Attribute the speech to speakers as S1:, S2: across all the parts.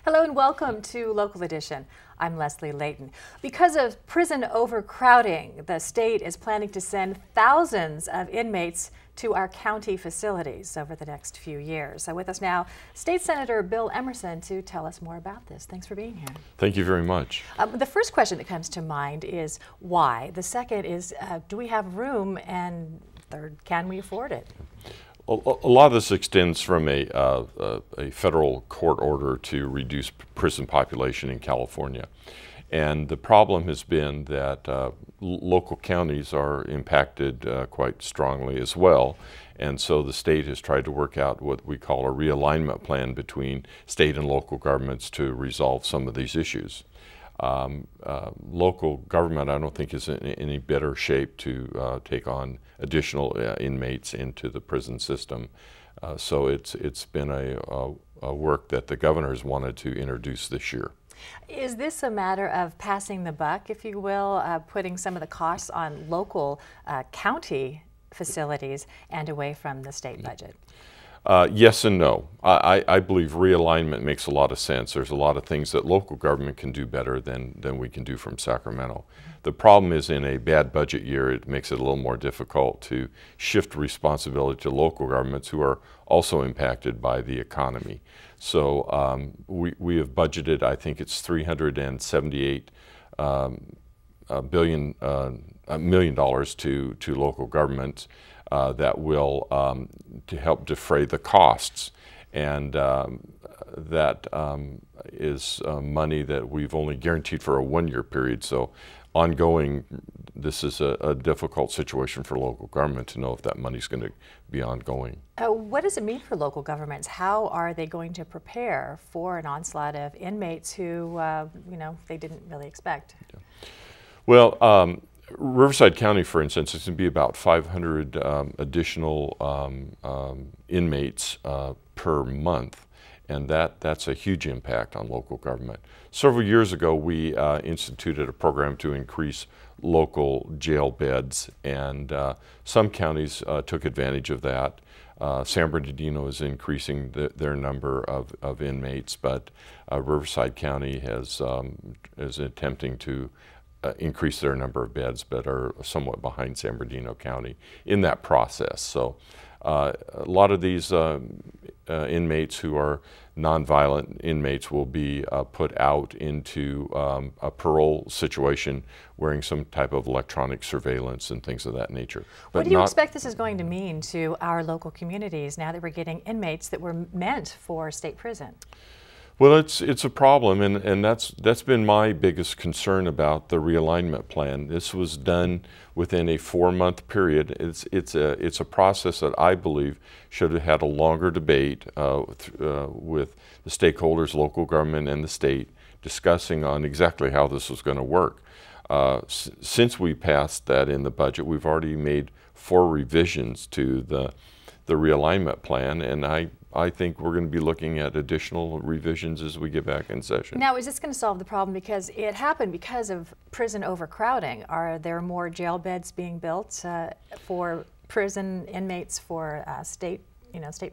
S1: Hello and welcome to Local Edition. I'm Leslie Leyton. Because of prison overcrowding, the state is planning to send thousands of inmates to our county facilities over the next few years. So with us now, State Senator Bill Emmerson to tell us more about this. Thanks for being here.
S2: Thank you very much.
S1: The first question that comes to mind is why? The second is, do we have room? And third, can we afford it?
S2: A lot of this extends from a federal court order to reduce prison population in California. And the problem has been that local counties are impacted quite strongly as well. And so the state has tried to work out what we call a realignment plan between state and local governments to resolve some of these issues. Local government, I don't think, is in any better shape to take on additional inmates into the prison system. So it's been a work that the governors wanted to introduce this year.
S1: Is this a matter of passing the buck, if you will, putting some of the costs on local county facilities and away from the state budget?
S2: Yes and no. I believe realignment makes a lot of sense. There's a lot of things that local government can do better than we can do from Sacramento. The problem is in a bad budget year, it makes it a little more difficult to shift responsibility to local governments who are also impacted by the economy. So we have budgeted, I think it's $378 million to local governments. That will to help defray the costs, and that is money that we've only guaranteed for a one-year period. So ongoing, this is a difficult situation for local government to know if that money is going to be ongoing.
S1: What does it mean for local governments? How are they going to prepare for an onslaught of inmates who, they didn't really expect?
S2: Yeah. Well, Riverside County, for instance, is going to be about 500 additional inmates per month, and that's a huge impact on local government. Several years ago, we instituted a program to increase local jail beds, and some counties took advantage of that. San Bernardino is increasing their number of inmates, but Riverside County is attempting to increase their number of beds, but are somewhat behind San Bernardino County in that process. So a lot of these inmates who are nonviolent inmates will be put out into a parole situation wearing some type of electronic surveillance and things of that nature. But
S1: what do you expect this is going to mean to our local communities now that we're getting inmates that were meant for state prison?
S2: Well, it's a problem, and that's been my biggest concern about the realignment plan. This was done within a 4-month period. It's a process that I believe should have had a longer debate with the stakeholders, local government, and the state, discussing on exactly how this was going to work. Since we passed that in the budget, we've already made 4 revisions to the realignment plan, and I think we're going to be looking at additional revisions as we get back in session.
S1: Now, is this going to solve the problem? Because it happened because of prison overcrowding. Are there more jail beds being built for prison inmates, for state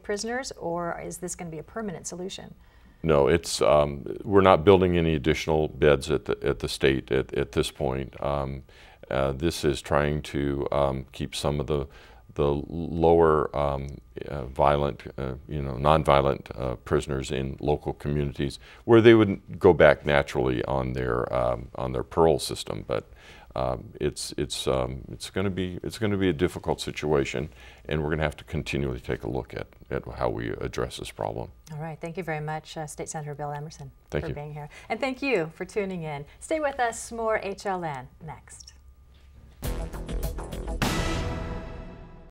S1: prisoners, or is this going to be a permanent solution?
S2: No, we're not building any additional beds at the state at this point. This is trying to keep some of the lower violent, nonviolent prisoners in local communities where they would go back naturally on their parole system. But it's going to be a difficult situation, and we're going to have to continually take a look at how we address this problem.
S1: All right, thank you very much, State Senator Bill Emmerson,
S2: for
S1: being here, and thank you for tuning in. Stay with us. More HLN next.